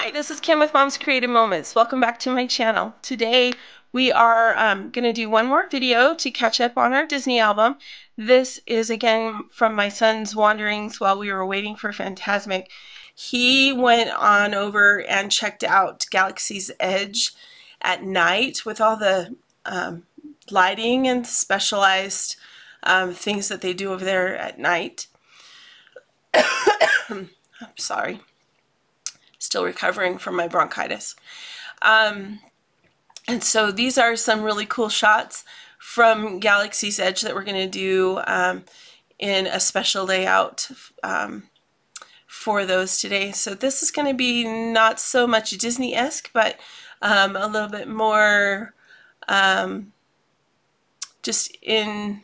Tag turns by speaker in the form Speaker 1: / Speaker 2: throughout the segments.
Speaker 1: Hi, this is Kim with Mom's Creative Moments. Welcome back to my channel. Today we are going to do one more video to catch up on our Disney album. This is again from my son's wanderings while we were waiting for Fantasmic. He went on over and checked out Galaxy's Edge at night with all the lighting and specialized things that they do over there at night. I'm sorry. Still recovering from my bronchitis. And so these are some really cool shots from Galaxy's Edge that we're going to do in a special layout for those today. So this is going to be not so much Disney-esque, but a little bit more just in...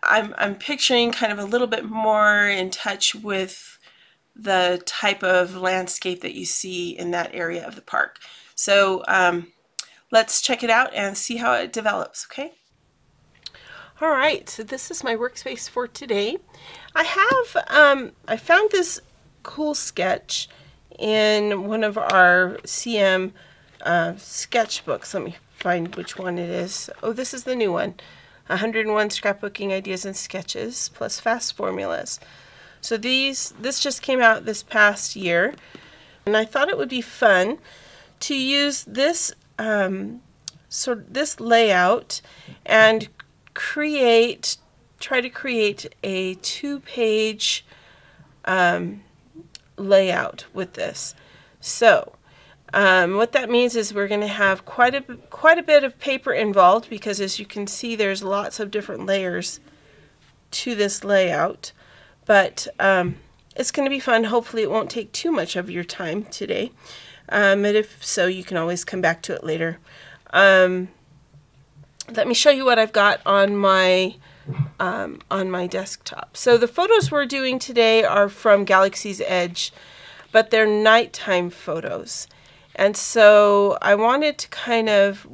Speaker 1: I'm picturing kind of a little bit more in touch with the type of landscape that you see in that area of the park. So let's check it out and see how it develops, okay? All right, so this is my workspace for today. I found this cool sketch in one of our CM sketchbooks. Let me find which one it is. Oh, this is the new one. 101 Scrapbooking Ideas and Sketches plus Fast Formulas. So this just came out this past year, and I thought it would be fun to use this this layout and try to create a 2-page layout with this. So what that means is we're going to have quite a bit of paper involved, because as you can see there's lots of different layers to this layout. But it's going to be fun. Hopefully it won't take too much of your time today. And if so, you can always come back to it later. Let me show you what I've got on my desktop. So the photos we're doing today are from Galaxy's Edge, but they're nighttime photos. And so I wanted to kind of...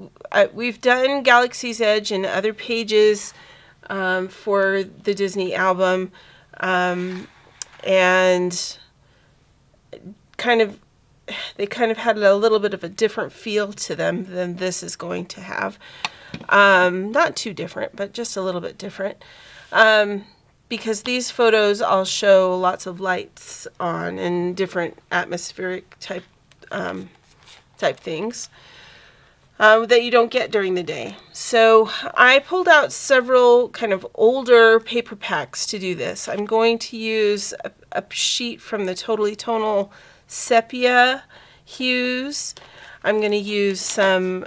Speaker 1: we've done Galaxy's Edge and other pages for the Disney album. And they kind of had a little bit of a different feel to them than this is going to have. Not too different, but just a little bit different. Because these photos all show lots of lights on and different atmospheric type things that you don't get during the day. So I pulled out several kind of older paper packs to do this. I'm going to use a sheet from the Totally Tonal Sepia hues. I'm going to use some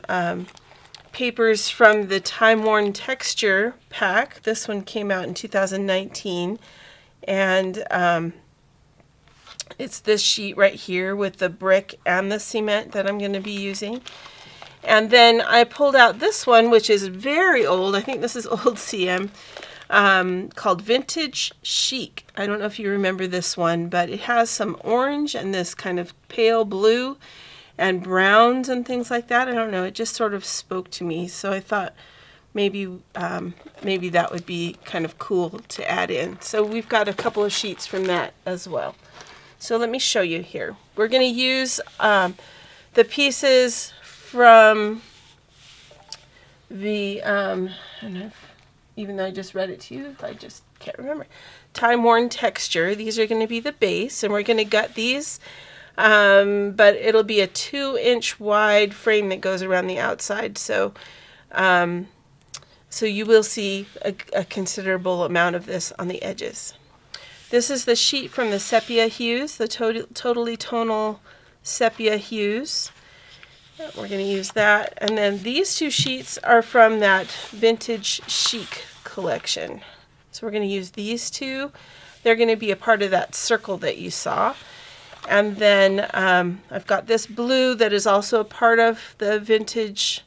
Speaker 1: papers from the Timeworn Texture pack. This one came out in 2019, and it's this sheet right here with the brick and the cement that I'm going to be using. And then I pulled out this one, which is very old. I think this is old CM, called Vintage Chic. I don't know if you remember this one, but it has some orange and this kind of pale blue and browns and things like that. I don't know. It just sort of spoke to me. So I thought maybe that would be kind of cool to add in. So we've got a couple of sheets from that as well. So let me show you here. We're going to use the pieces from the, even though I just read it to you, I just can't remember. Timeworn Texture. These are going to be the base, and we're going to gut these, but it'll be a 2-inch wide frame that goes around the outside. So, so you will see a considerable amount of this on the edges. This is the sheet from the Sepia hues, the Totally Tonal Sepia hues. We're going to use that. And then these two sheets are from that Vintage Chic collection. So we're going to use these two. They're going to be a part of that circle that you saw. And then I've got this blue that is also a part of the Vintage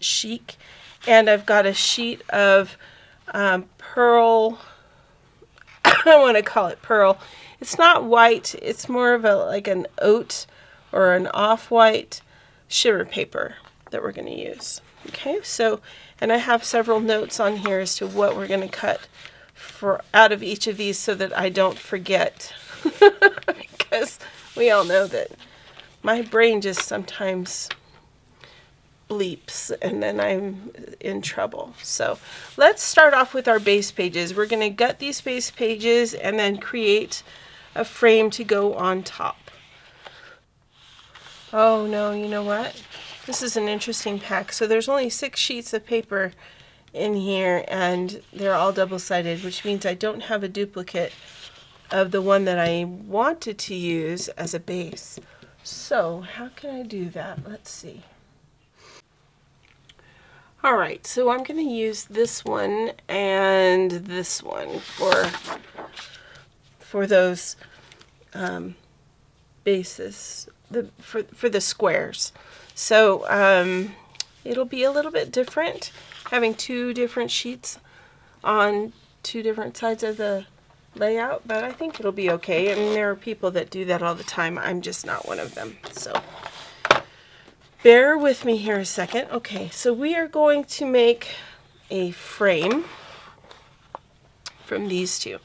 Speaker 1: Chic. And I've got a sheet of pearl. I want to call it pearl. It's not white, it's more of like an oat or an off-white shimmer paper that we're going to use. Okay, so, and I have several notes on here as to what we're going to cut out of each of these so that I don't forget. Because we all know that my brain just sometimes bleeps and then I'm in trouble. So let's start off with our base pages. We're going to gut these base pages and then create a frame to go on top. Oh no, you know what? This is an interesting pack. So there's only 6 sheets of paper in here and they're all double-sided, which means I don't have a duplicate of the one that I wanted to use as a base. So how can I do that? Let's see. Alright, so I'm going to use this one and this one for those bases, for the squares. So it'll be a little bit different having 2 different sheets on 2 different sides of the layout, but I think it'll be okay. I mean, there are people that do that all the time. I'm just not one of them. So bear with me here a second. Okay, so we are going to make a frame from these 2.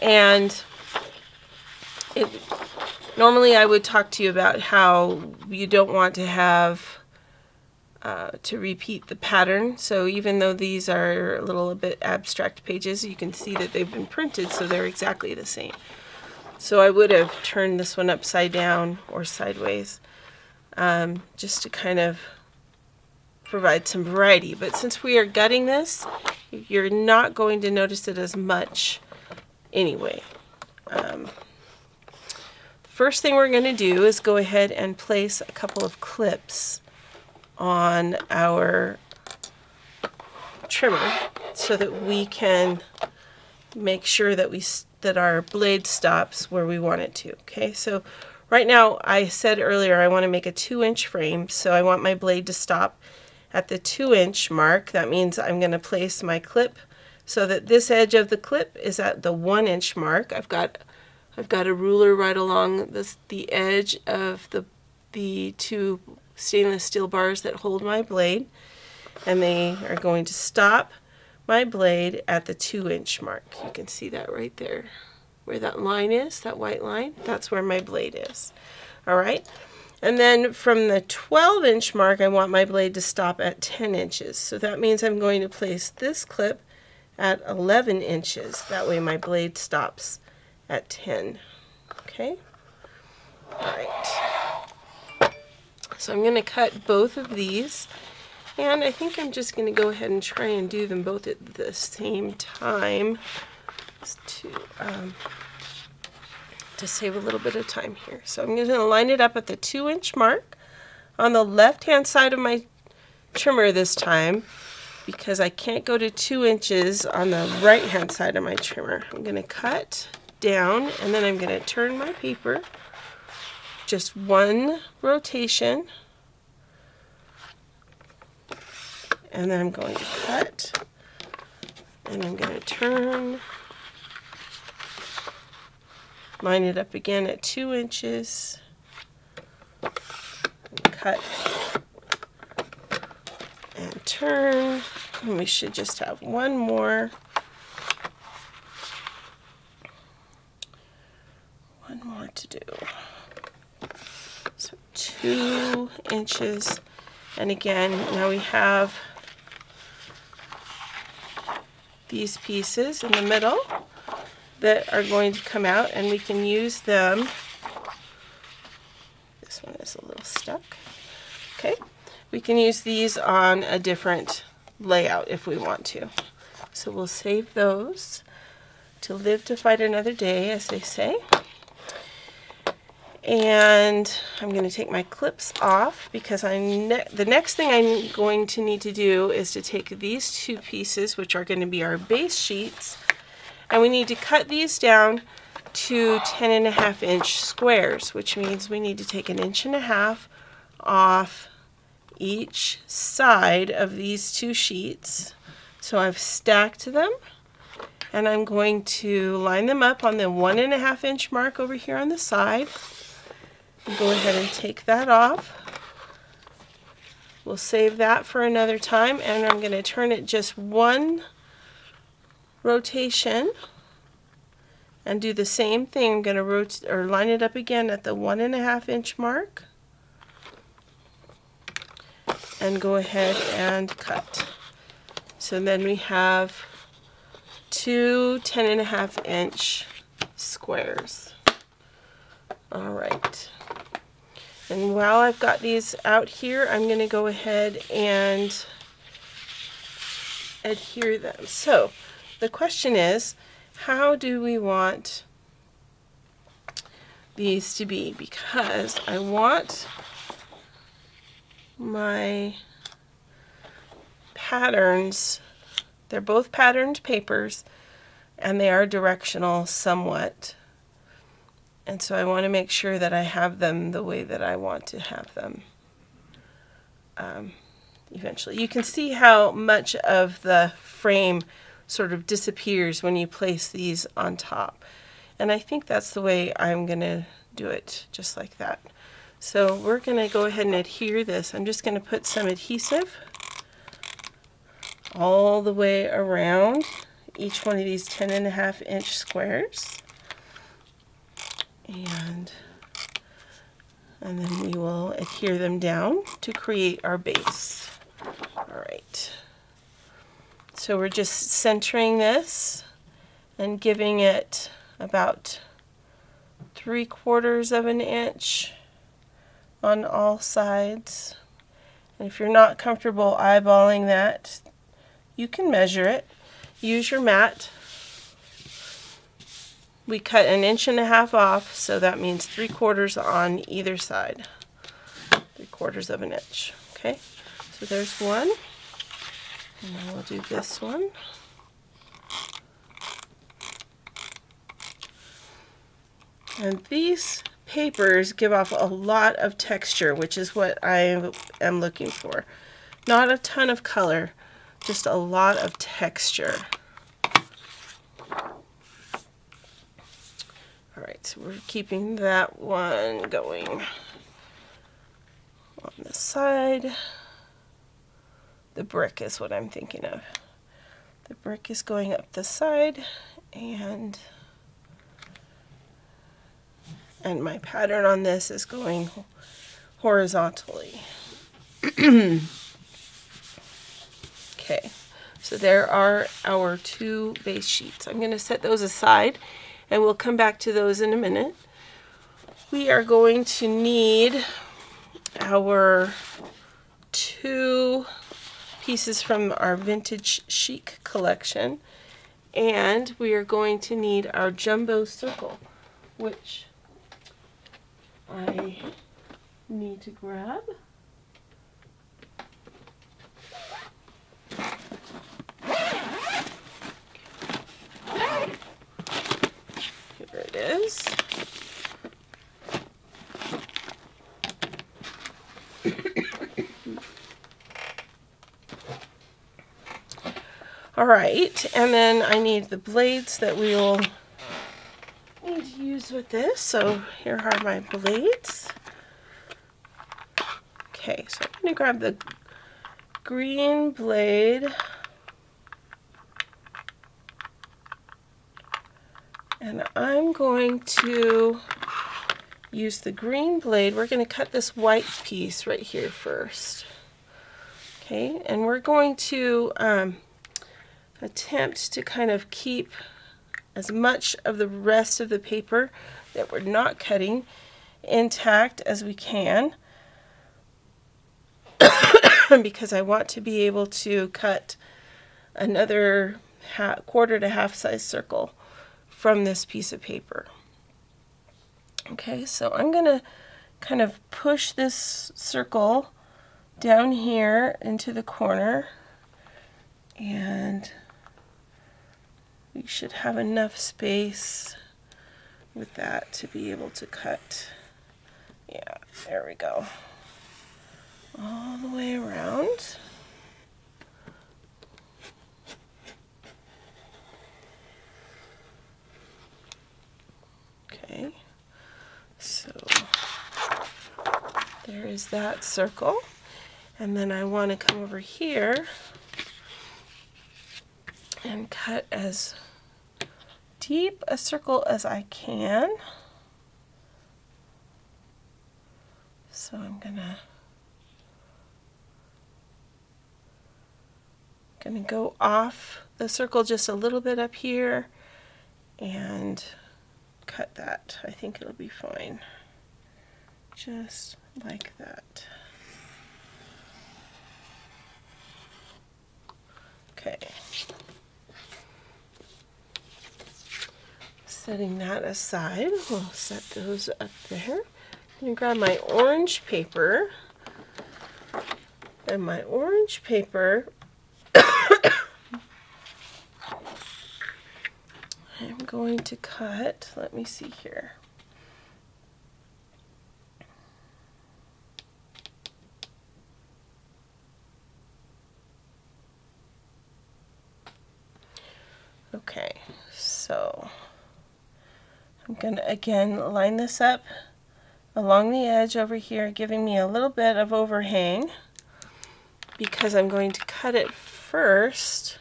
Speaker 1: And normally I would talk to you about how you don't want to have to repeat the pattern. So even though these are a little bit abstract pages, you can see that they've been printed so they're exactly the same. So I would have turned this one upside down or sideways just to kind of provide some variety. But since we are gutting this, you're not going to notice it as much anyway. First thing we're going to do is go ahead and place a couple of clips on our trimmer so that we can make sure that our blade stops where we want it to. Okay, so right now I said earlier I want to make a 2-inch frame, so I want my blade to stop at the 2-inch mark. That means I'm going to place my clip so that this edge of the clip is at the 1-inch mark. I've got a ruler right along the edge of the 2 stainless steel bars that hold my blade, and they are going to stop my blade at the 2-inch mark. You can see that right there where that line is, that white line. That's where my blade is. Alright, and then from the 12-inch mark I want my blade to stop at 10 inches. So that means I'm going to place this clip at 11 inches. That way my blade stops at 10. Okay? Alright. So I'm going to cut both of these, and I think I'm just going to go ahead and try and do them both at the same time to save a little bit of time here. So I'm going to line it up at the 2-inch mark on the left-hand side of my trimmer this time, because I can't go to 2 inches on the right-hand side of my trimmer. I'm going to cut down, and then I'm going to turn my paper just 1 rotation, and then I'm going to cut, and I'm going to turn, line it up again at 2 inches, cut, and turn, and we should just have one more to do. So 2 inches, and again, now we have these pieces in the middle that are going to come out, and we can use them. This one is a little stuck. Okay, we can use these on a different layout if we want to. So we'll save those to live to fight another day, as they say. And I'm going to take my clips off because the next thing I'm going to need to do is to take these 2 pieces, which are going to be our base sheets, and we need to cut these down to 10.5-inch squares, which means we need to take 1.5 inches off each side of these 2 sheets. So I've stacked them, and I'm going to line them up on the 1.5-inch mark over here on the side. Go ahead and take that off. We'll save that for another time, and I'm going to turn it just 1 rotation and do the same thing. I'm going to rotate or line it up again at the 1.5 inch mark and go ahead and cut. So then we have two 10.5 inch squares. All right. And while I've got these out here, I'm going to go ahead and adhere them. So the question is, how do we want these to be? Because I want my patterns, they're both patterned papers, and they are directional somewhat. And so I want to make sure that I have them the way that I want to have them eventually. You can see how much of the frame sort of disappears when you place these on top. And I think that's the way I'm going to do it, just like that. So we're going to go ahead and adhere this. I'm just going to put some adhesive all the way around each one of these 10.5 inch squares. And then we will adhere them down to create our base. All right. So we're just centering this and giving it about 3/4 of an inch on all sides. And if you're not comfortable eyeballing that, you can measure it. Use your mat. We cut 1.5 inches off, so that means 3/4 on either side. 3/4 of an inch. Okay, so there's one. And then we'll do this one. And these papers give off a lot of texture, which is what I am looking for. Not a ton of color, just a lot of texture. Alright, so we're keeping that one going on the side. The brick is what I'm thinking of. The brick is going up the side, and my pattern on this is going horizontally. Okay, so there are our two base sheets. I'm going to set those aside, and we'll come back to those in a minute. We are going to need our two pieces from our Vintage Chic collection, and we are going to need our jumbo circle, which I need to grab. Here it is. All right, and then I need the blades that we will need to use with this. So here are my blades. Okay, so I'm going to grab the green blade and I'm going to use the green blade. We're going to cut this white piece right here first. Okay, and we're going to attempt to kind of keep as much of the rest of the paper that we're not cutting intact as we can, because I want to be able to cut another quarter to half size circle from this piece of paper. Okay, so I'm going to kind of push this circle down here into the corner, and we should have enough space with that to be able to cut. Yeah, there we go. All the way around. Okay, so there is that circle. And then I want to come over here and cut as deep a circle as I can. So I'm gonna go off the circle just a little bit up here and cut that. I think it'll be fine. Just like that. Okay. Setting that aside, we'll set those up there. I'm going to grab my orange paper, and my orange paper I'm going to cut, let me see here. Okay, so I'm going to again line this up along the edge over here, giving me a little bit of overhang because I'm going to cut it first.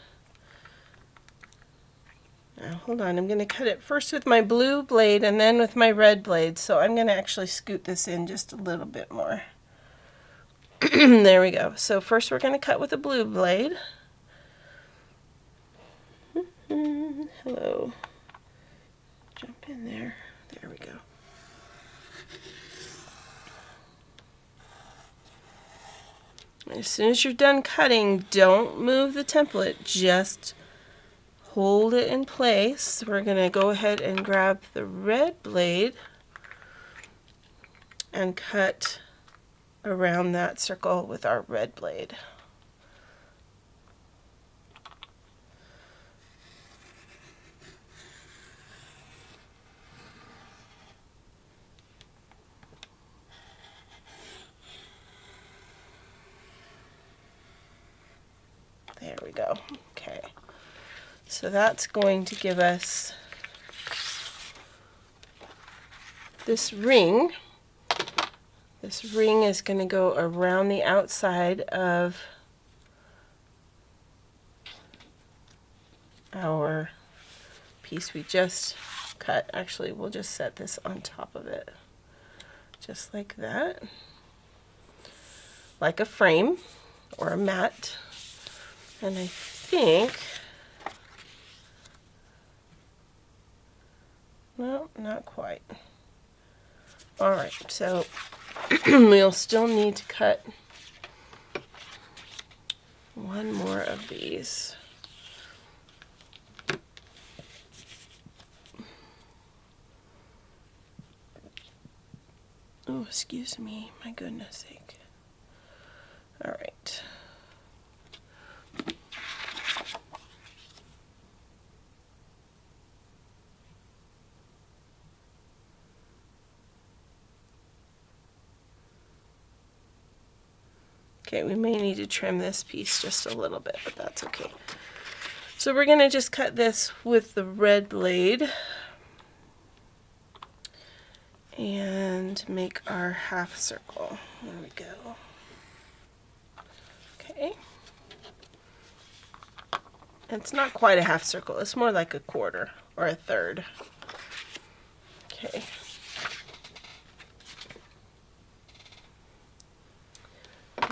Speaker 1: Now, hold on, I'm going to cut it first with my blue blade and then with my red blade. So I'm going to actually scoot this in just a little bit more. There we go. So first we're going to cut with the blue blade. Hello. Jump in there. There we go. As soon as you're done cutting, don't move the template. Just hold it in place. We're going to go ahead and grab the red blade and cut around that circle with our red blade. There we go. Okay. So that's going to give us this ring. This ring is going to go around the outside of our piece we just cut. Actually, we'll just set this on top of it. Just like that. Like a frame or a mat. And I think, no, not quite. All right, so we'll still need to cut one more of these. Oh, excuse me, my goodness sake. All right. Okay, we may need to trim this piece just a little bit, but that's okay. So we're going to just cut this with the red blade and make our half circle. There we go. Okay. It's not quite a half circle, it's more like a quarter or a third. Okay.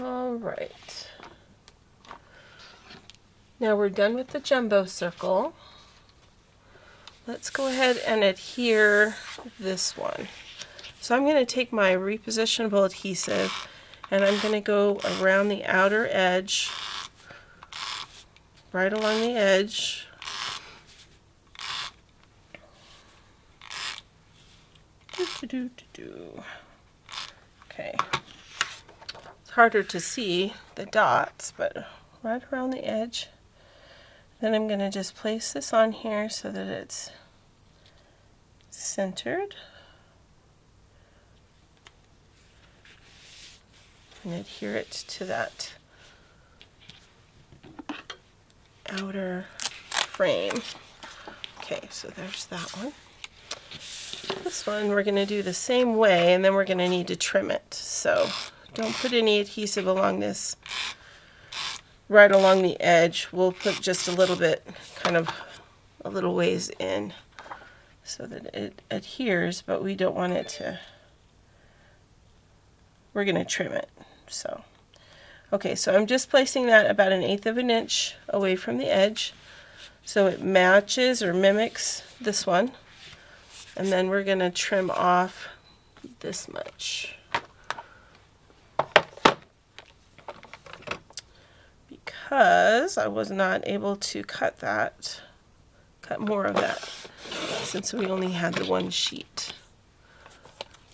Speaker 1: All right. Now we're done with the jumbo circle. Let's go ahead and adhere this one. So I'm going to take my repositionable adhesive and I'm going to go around the outer edge, right along the edge. Okay. Harder to see the dots, but right around the edge. Then I'm going to just place this on here so that it's centered and adhere it to that outer frame. Okay, so there's that one. This one we're going to do the same way, and then we're going to need to trim it. So don't put any adhesive along this right along the edge. We'll put just a little bit, kind of a little ways in so that it adheres, but we don't want it to, we're going to trim it. So, okay, so I'm just placing that about 1/8 of an inch away from the edge so it matches or mimics this one. And then we're going to trim off this much. Because I was not able to cut more of that, since we only had the one sheet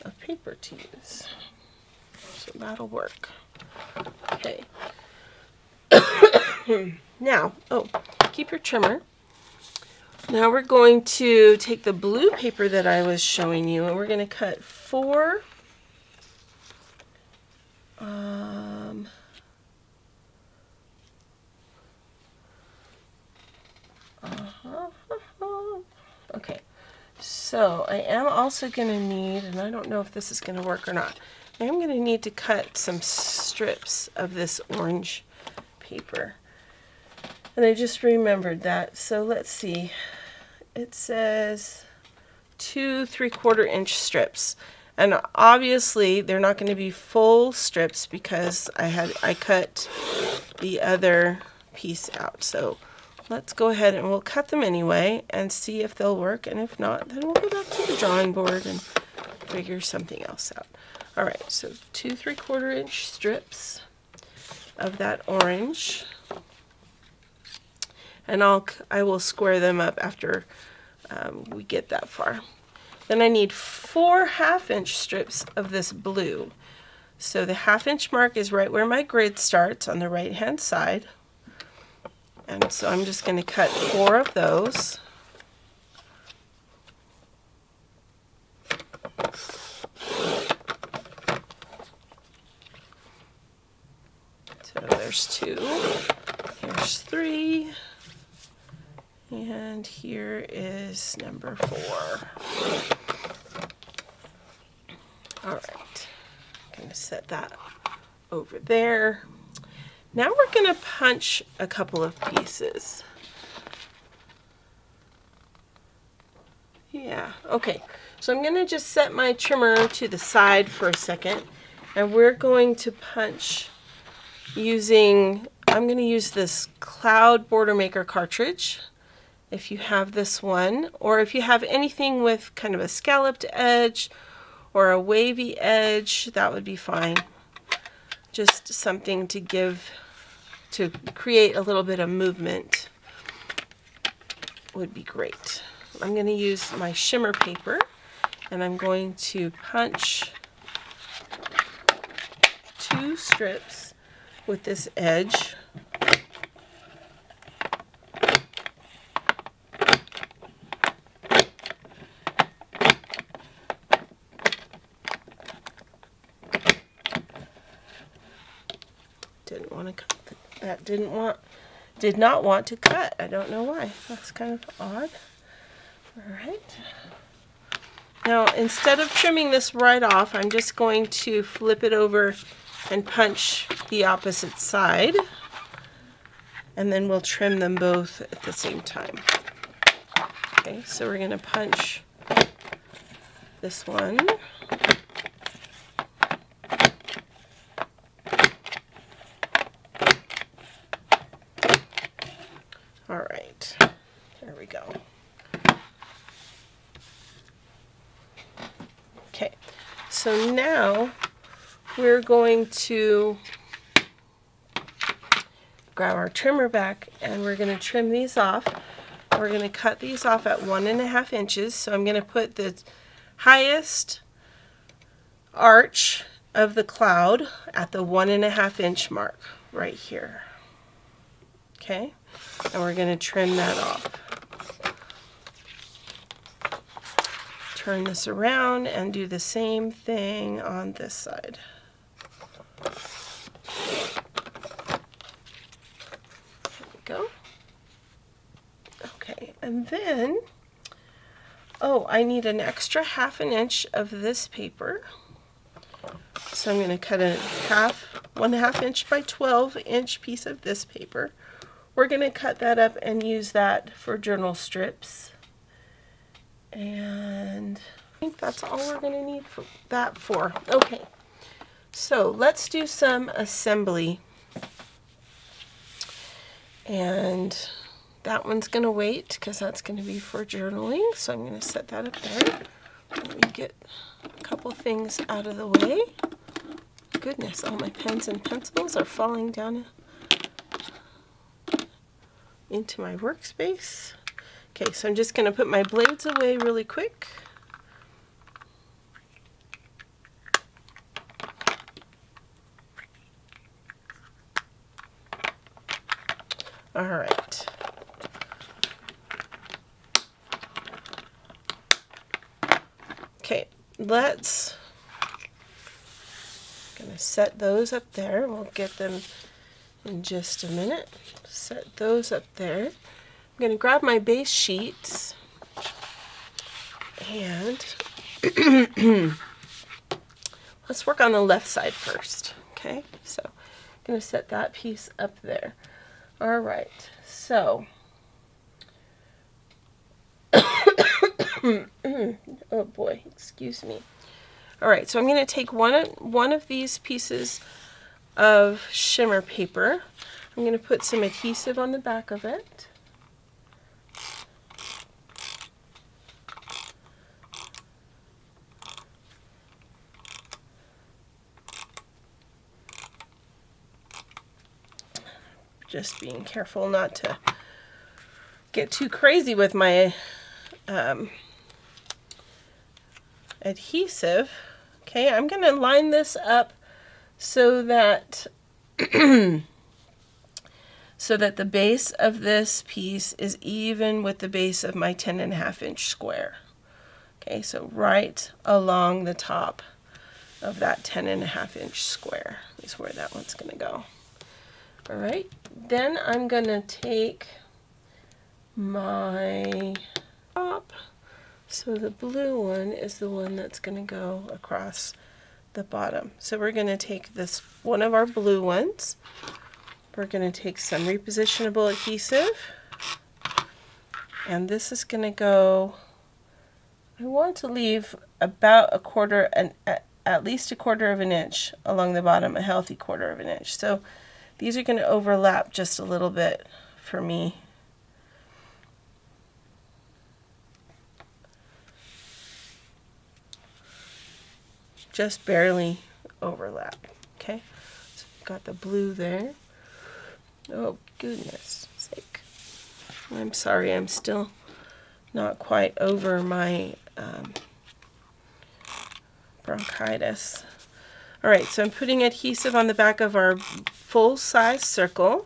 Speaker 1: of paper to use. So that'll work. Okay. Now, oh, keep your trimmer. Now we're going to take the blue paper that I was showing you, and we're going to cut 4 okay, so I am also going to need, and I don't know if this is going to work or not, I am going to need to cut some strips of this orange paper. And I just remembered that. So let's see. It says 2 3/4 inch strips. And obviously they're not going to be full strips because I cut the other piece out. So let's go ahead and we'll cut them anyway and see if they'll work. And if not, then we'll go back to the drawing board and figure something else out. Alright, so 2 3/4 inch strips of that orange. And I will square them up after we get that far. Then I need 4 1/2-inch strips of this blue. So the 1/2 inch mark is right where my grid starts on the right hand side. And so I'm just going to cut 4 of those. So there's 2, here's 3. And here is number 4. All right, I'm going to set that over there. Now we're going to punch a couple of pieces. Yeah, okay. So I'm going to just set my trimmer to the side for a second, and we're going to punch using, I'm going to use this Cloud Border Maker cartridge. If you have this one, or if you have anything with kind of a scalloped edge or a wavy edge, that would be fine. Just something to create a little bit of movement would be great. I'm going to use my shimmer paper, and I'm going to punch 2 strips with this edge. Didn't want to cut that. Did not want to cut. I don't know why. That's kind of odd. All right. Now, instead of trimming this right off, I'm just going to flip it over and punch the opposite side, and then we'll trim them both at the same time. Okay, so we're going to punch this one. All right, there we go. Okay, so now we're going to grab our trimmer back, and we're going to trim these off. We're going to cut these off at 1.5 inches. So I'm going to put the highest arch of the cloud at the 1.5 inch mark right here. Okay, and we're going to trim that off. Turn this around and do the same thing on this side. There we go. Okay, and then, oh, I need an extra 1/2 inch of this paper. So I'm going to cut it in half 1.5 inch by 12 inch piece of this paper. We're going to cut that up and use that for journal strips. And I think that's all we're going to need for that for. Okay, so let's do some assembly. And that one's going to wait because that's going to be for journaling. So I'm going to set that up there. Let me get a couple things out of the way. Goodness, all my pens and pencils are falling down into my workspace. Okay, so I'm just going to put my blades away really quick. All right. Okay, let's gonna set those up there. We'll get them in just a minute. Set those up there. I'm gonna grab my base sheets and let's work on the left side first. Okay, so I'm gonna set that piece up there. All right, so oh boy, excuse me. All right, so I'm going to take one of these pieces of shimmer paper. I'm going to put some adhesive on the back of it. Just being careful not to get too crazy with my adhesive. Okay, I'm going to line this up so that so that the base of this piece is even with the base of my 10.5 inch square. Okay, so right along the top of that 10.5 inch square is where that one's going to go. All right, then I'm going to take my top. So the blue one is the one that's going to go across the bottom. So we're going to take this one of our blue ones. We're going to take some repositionable adhesive. And this is going to go, I want to leave about a quarter, at least a quarter of an inch along the bottom, a healthy quarter of an inch. So these are going to overlap just a little bit for me. Just barely overlap. Okay, so we've got the blue there. Oh goodness sake, I'm sorry, I'm still not quite over my bronchitis. All right, so I'm putting adhesive on the back of our full-size circle.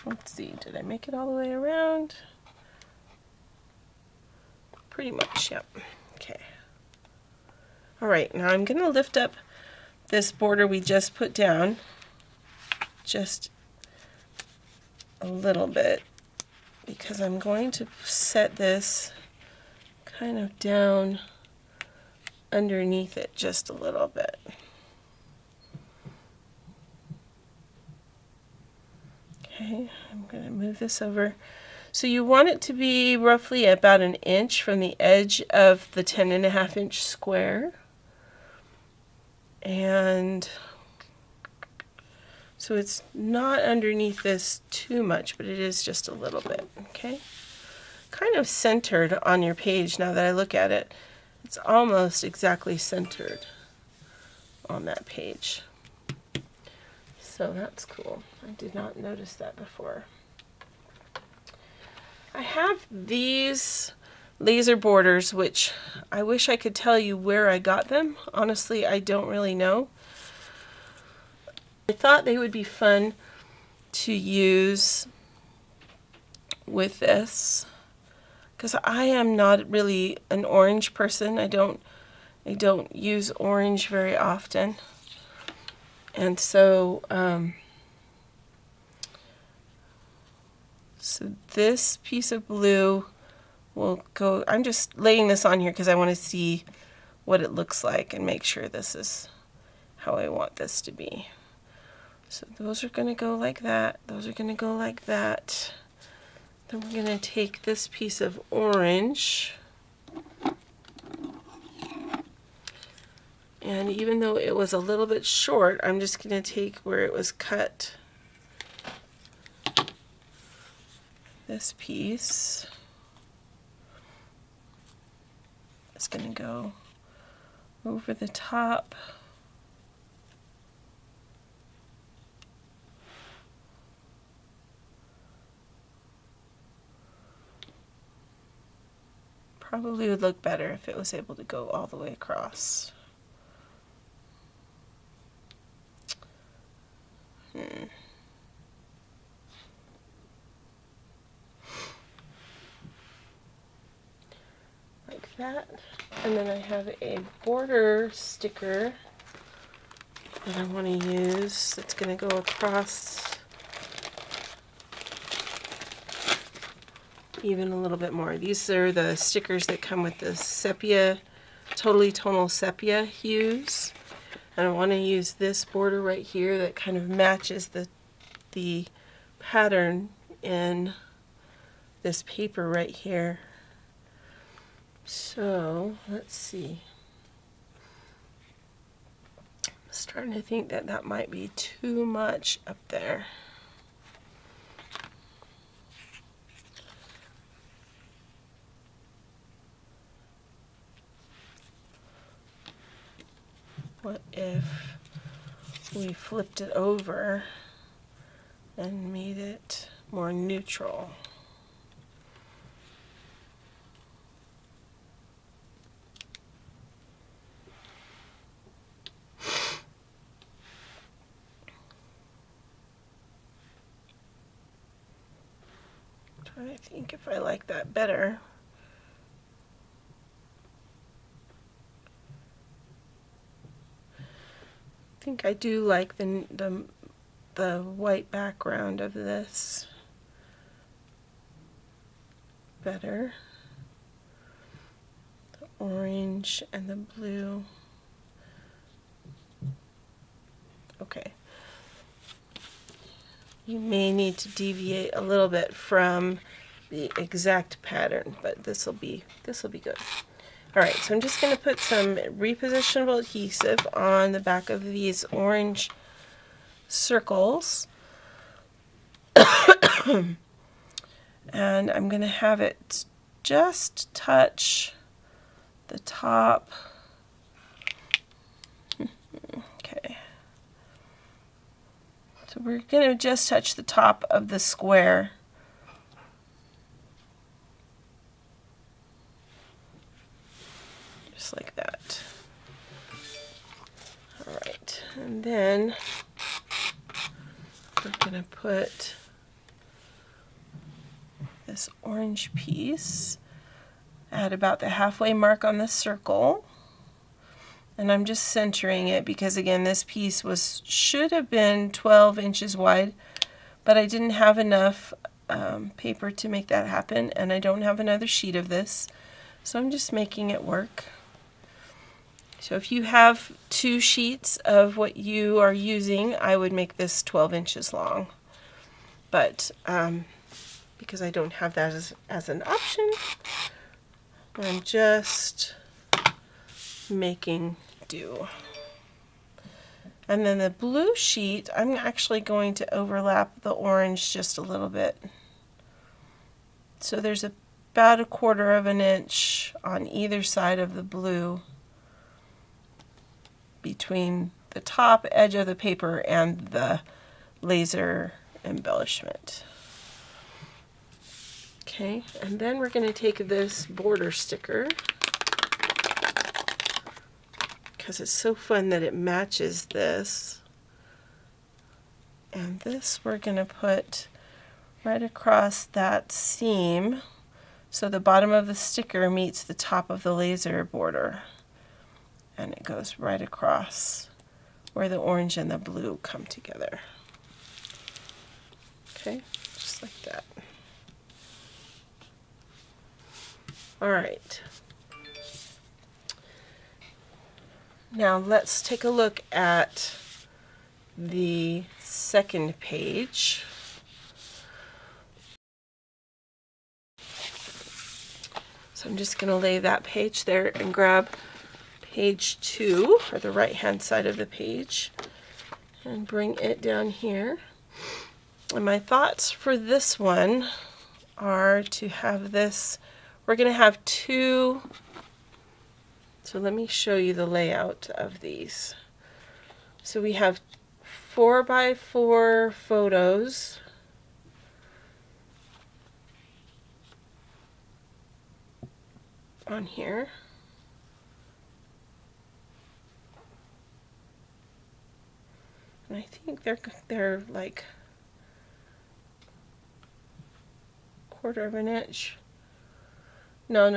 Speaker 1: Let's see, did I make it all the way around? Pretty much, yep. Okay. All right, now I'm going to lift up this border we just put down just a little bit because I'm going to set this kind of down underneath it just a little bit. Okay, I'm going to move this over. So you want it to be roughly about an inch from the edge of the 10.5 inch square. And so it's not underneath this too much, but it is just a little bit, okay? Kind of centered on your page now that I look at it. It's almost exactly centered on that page. So that's cool. I did not notice that before. I have these laser borders, which I wish I could tell you where I got them. Honestly, I don't really know. I thought they would be fun to use with this because I am not really an orange person. I don't use orange very often. And so so this piece of blue will go, I'm just laying this on here because I want to see what it looks like and make sure this is how I want this to be. So those are going to go like that. Those are going to go like that. Then we're going to take this piece of orange, and even though it was a little bit short, I'm just going to take where it was cut, this piece. It's going to go over the top. Probably would look better if it was able to go all the way across. Like that. And then I have a border sticker that I want to use that's going to go across even a little bit more. These are the stickers that come with the sepia, Totally Tonal Sepia hues. And I want to use this border right here that kind of matches the pattern in this paper right here. So let's see. I'm starting to think that that might be too much up there. What if we flipped it over and made it more neutral? I think if I like that better. I think I do like the white background of this better. The orange and the blue. Okay. You may need to deviate a little bit from the exact pattern, but this will be good. All right, so I'm just going to put some repositionable adhesive on the back of these orange circles. And I'm going to have it just touch the top. Okay. So we're going to just touch the top of the square. Just like that. All right, and then we're going to put this orange piece at about the halfway mark on the circle. And I'm just centering it because, again, this piece should have been 12 inches wide, but I didn't have enough paper to make that happen, and I don't have another sheet of this, so I'm just making it work. So if you have 2 sheets of what you are using, I would make this 12 inches long. But because I don't have that as an option, I'm just making do. And then the blue sheet, I'm actually going to overlap the orange just a little bit. So there's about 1/4 of an inch on either side of the blue between the top edge of the paper and the laser embellishment. Okay, and then we're going to take this border sticker, because it's so fun that it matches this. And this we're going to put right across that seam so the bottom of the sticker meets the top of the laser border. And it goes right across where the orange and the blue come together. Okay, just like that. All right. Now let's take a look at the second page. So I'm just going to lay that page there and grab page 2, or the right hand side of the page, and bring it down here. And my thoughts for this one are to have this, we're going to have two, so let me show you the layout of these. So we have 4x4 photos, on here. And I think they're like 1/4 of an inch. No.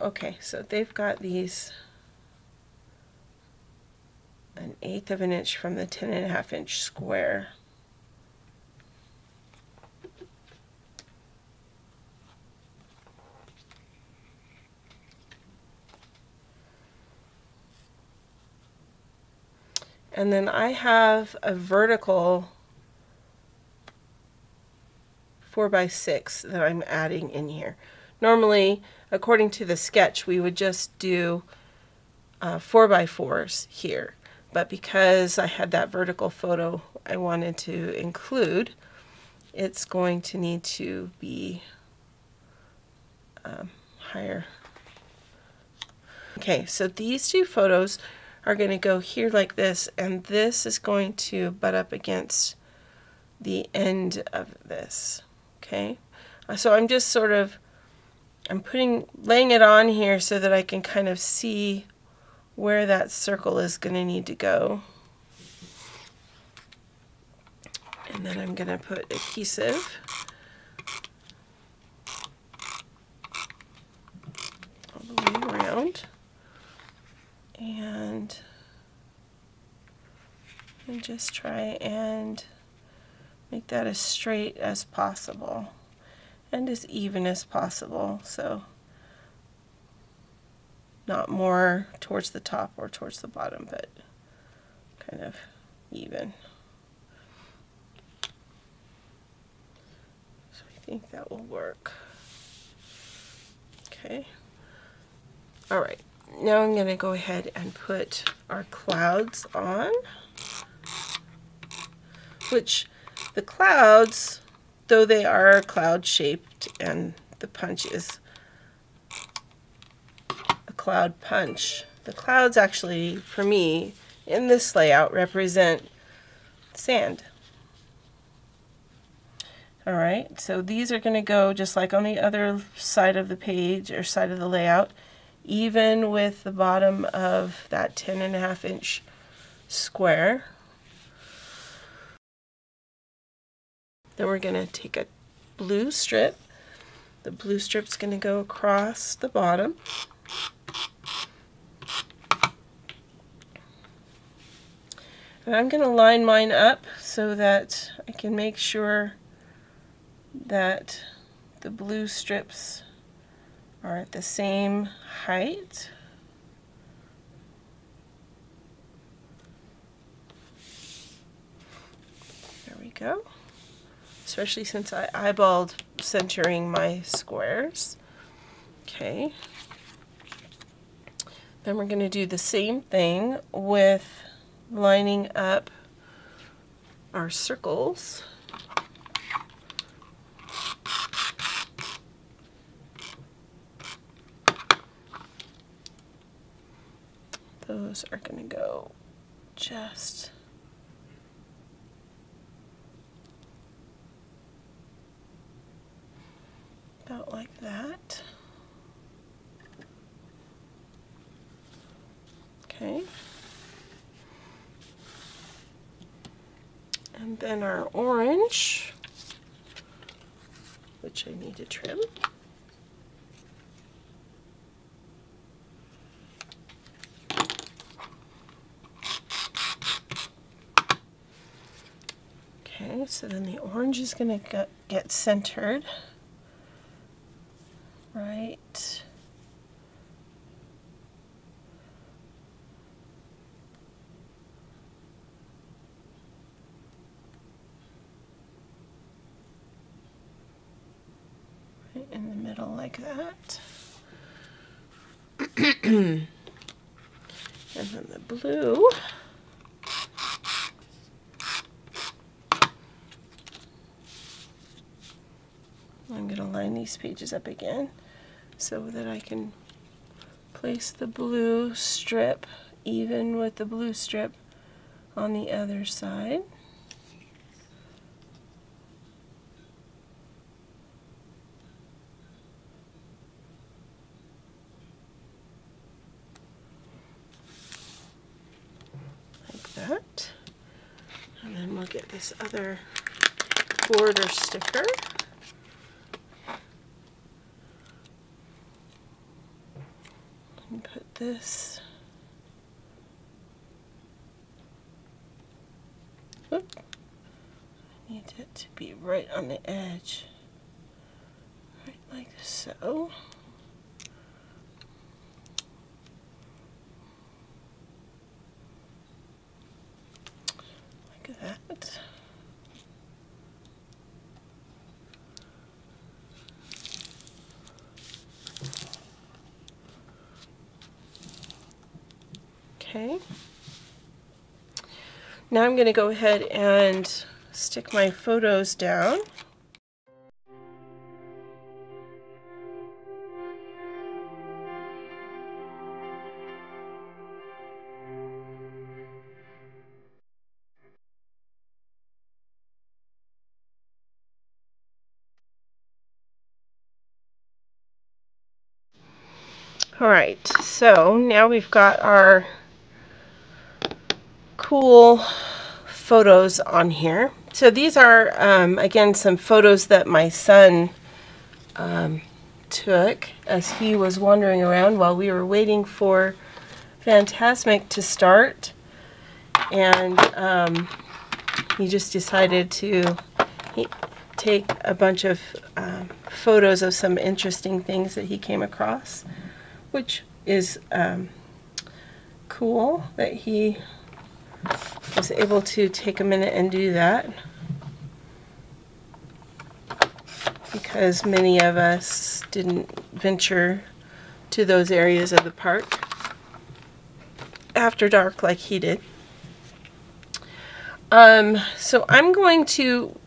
Speaker 1: Okay, so they've got these 1/8 of an inch from the 10.5 inch square. And then I have a vertical 4x6 that I'm adding in here. Normally, according to the sketch, we would just do 4x4s here. But because I had that vertical photo I wanted to include, it's going to need to be higher. Okay, so these two photos are going to go here like this, and this is going to butt up against the end of this. Okay, so I'm just sort of, laying it on here so that I can kind of see where that circle is going to need to go. And then I'm going to put adhesive all the way around. And just try and make that as straight as possible and as even as possible, so not more towards the top or towards the bottom, but kind of even. So I think that will work. Okay. All right. Now I'm going to go ahead and put our clouds on, which the clouds, though they are cloud shaped and the punch is a cloud punch, the clouds actually, for me, in this layout represent sand. Alright, so these are going to go just like on the other side of the page or side of the layout, even with the bottom of that 10.5 inch square. Then we're going to take a blue strip. The blue strip's going to go across the bottom. And I'm going to line mine up so that I can make sure that the blue strips are at the same height. There we go. Especially since I eyeballed centering my squares. Okay. Then we're going to do the same thing with lining up our circles. Those are going to go just about like that. Okay. And then our orange, which I need to trim. Okay, so then the orange is going to get centered right right in the middle like that. And then the blue. I'm going to line these pages up again so that I can place the blue strip even with the blue strip on the other side. Like that. And then we'll get this other border sticker. And put this, whoop, I need it to be right on the edge, right like so. Like that. Okay. Now I'm going to go ahead and stick my photos down. All right, so now we've got our cool photos on here. So these are, again, some photos that my son took as he was wandering around while we were waiting for Fantasmic to start. And he just decided to take a bunch of photos of some interesting things that he came across, which is cool that he was able to take a minute and do that, because many of us didn't venture to those areas of the park after dark like he did. So I'm going to,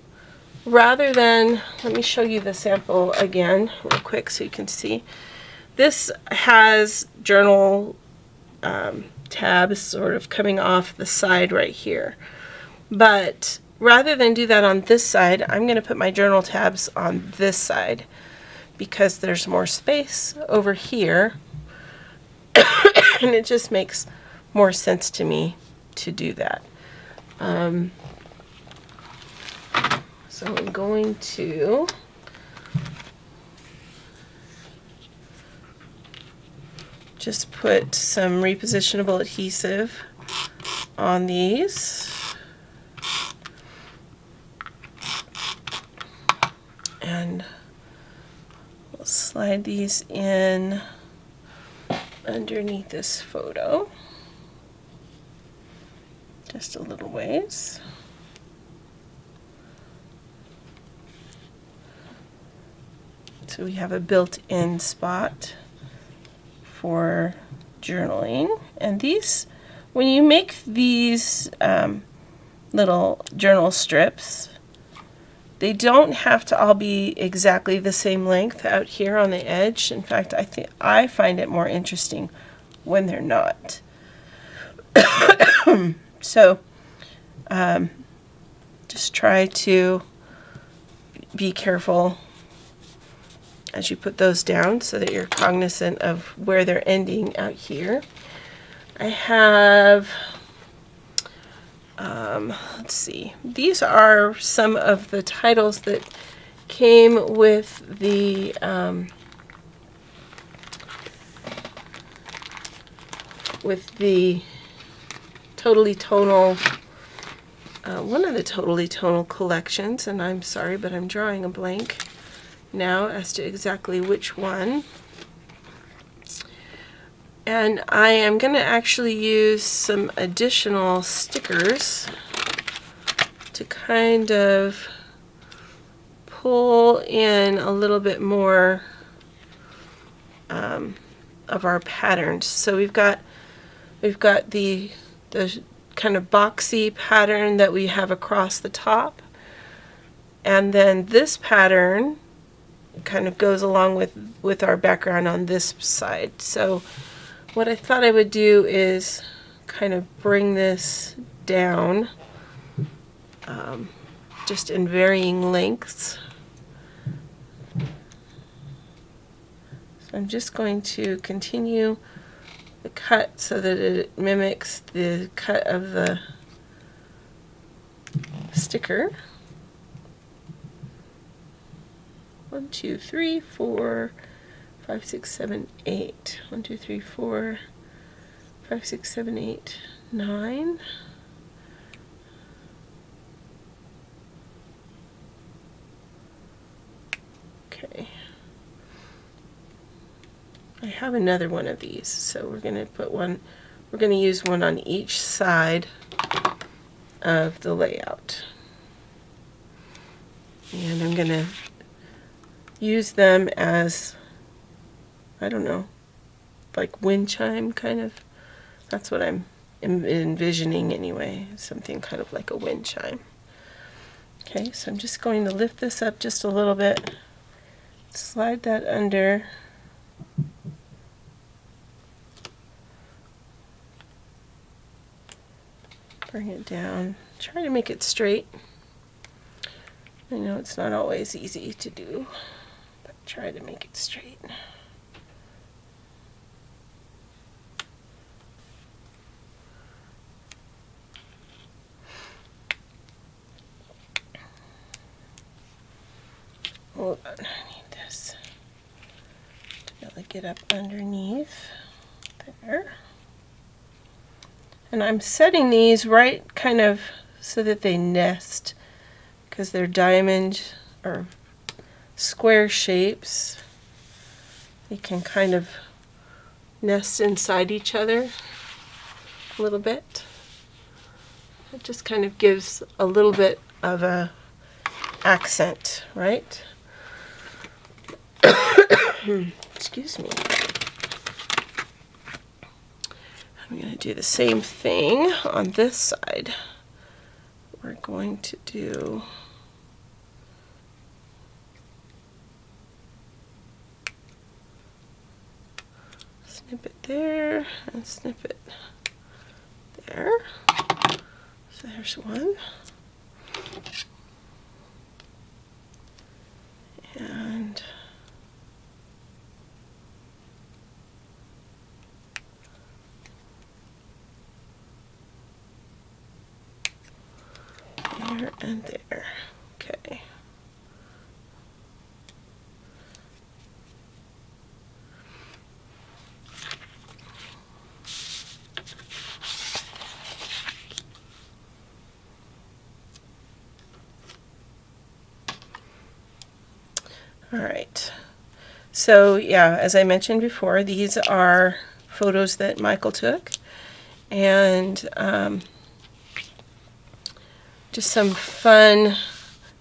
Speaker 1: rather than, let me show you the sample again real quick so you can see. This has journal tabs sort of coming off the side right here. But rather than do that on this side, I'm going to put my journal tabs on this side because there's more space over here. And it just makes more sense to me to do that. So I'm going to just put some repositionable adhesive on these. And we'll slide these in underneath this photo. Just a little ways. So we have a built-in spot for journaling. And these, when you make these little journal strips, they don't have to all be exactly the same length out here on the edge. In fact, I find it more interesting when they're not. So just try to be careful as you put those down so that you're cognizant of where they're ending out here. I have, let's see, these are some of the titles that came with the Totally Tonal, one of the Totally Tonal collections, and I'm sorry, but I'm drawing a blank now as to exactly which one. And I am going to actually use some additional stickers to kind of pull in a little bit more of our patterns. So we've got the kind of boxy pattern that we have across the top, and then this pattern kind of goes along with our background on this side. So what I thought I would do is kind of bring this down just in varying lengths. So I'm just going to continue the cut so that it mimics the cut of the sticker. 1, 2, 3, 4, 5, 6, 7, 8. 1, 2, 3, 4, 5, 6, 7, 8, 9. Okay. I have another one of these, so we're going to put one, we're going to use one on each side of the layout. And I'm going to use them as, I don't know, like wind chime kind of. That's what I'm envisioning anyway, something kind of like a wind chime. Okay, so I'm just going to lift this up just a little bit, slide that under. Bring it down, try to make it straight. I know it's not always easy to do, but try to make it straight. Hold on, I need this to be able to get up underneath there. And I'm setting these right kind of so that they nest, because they're diamond or square shapes. They can kind of nest inside each other a little bit. It just kind of gives a little bit of a accent, right? Excuse me. I'm going to do the same thing on this side. We're going to do snip it there and snip it there. So there's one. And there and there. Okay. All right. So yeah, as I mentioned before, these are photos that Michael took, and just some fun.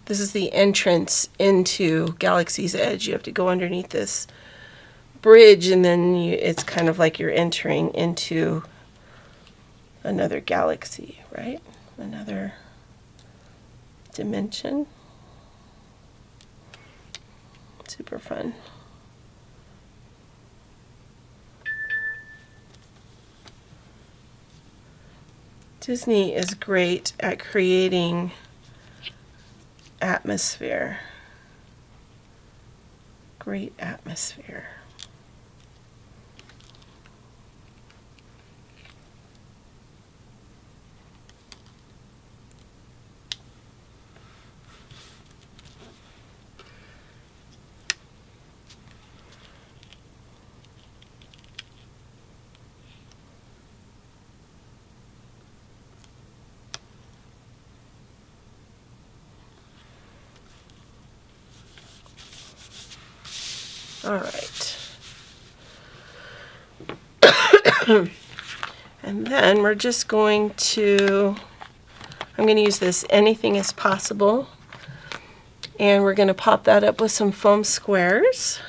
Speaker 1: This is the entrance into Galaxy's Edge. You have to go underneath this bridge, and then it's kind of like you're entering into another galaxy, right? Another dimension. Super fun. Disney is great at creating atmosphere. Great atmosphere. All right. And then we're just going to, I'm going to use this Anything is Possible. And we're going to pop that up with some foam squares.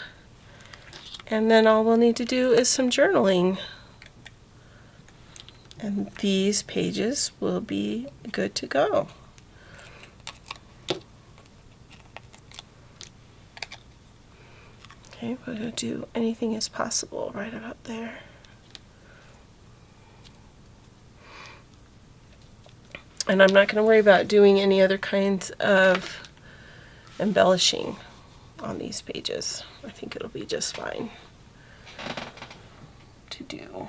Speaker 1: And then all we'll need to do is some journaling. And these pages will be good to go. Okay, we're going to do anything as possible right about there. And I'm not going to worry about doing any other kinds of embellishing on these pages. I think it'll be just fine to do.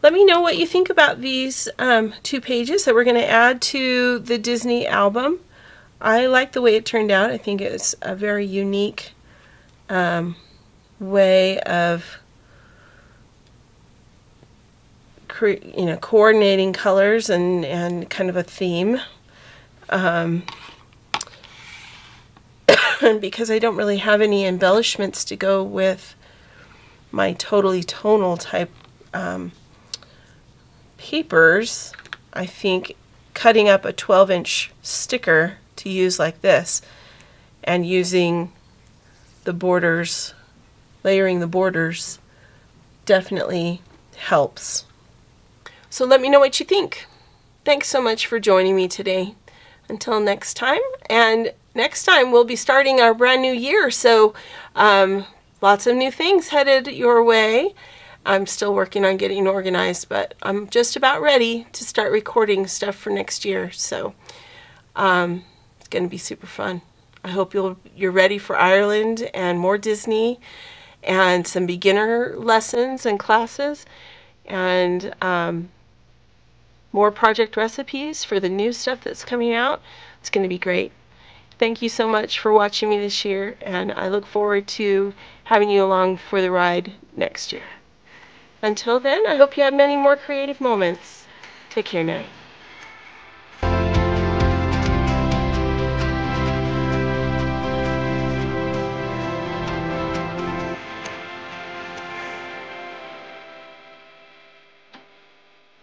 Speaker 1: Let me know what you think about these 2 pages that we're going to add to the Disney album. I like the way it turned out. I think it's a very unique way of coordinating colors and kind of a theme. And because I don't really have any embellishments to go with my Totally Tonal type papers, I think cutting up a 12-inch sticker to use like this and using the borders, layering the borders, definitely helps. So let me know what you think. Thanks so much for joining me today. Until next time, and next time we'll be starting our brand new year, so lots of new things headed your way. I'm still working on getting organized, but I'm just about ready to start recording stuff for next year, so it's going to be super fun. I hope you're ready for Ireland and more Disney and some beginner lessons and classes and more project recipes for the new stuff that's coming out. It's going to be great. Thank you so much for watching me this year, and I look forward to having you along for the ride next year. Until then, I hope you have many more creative moments. Take care now.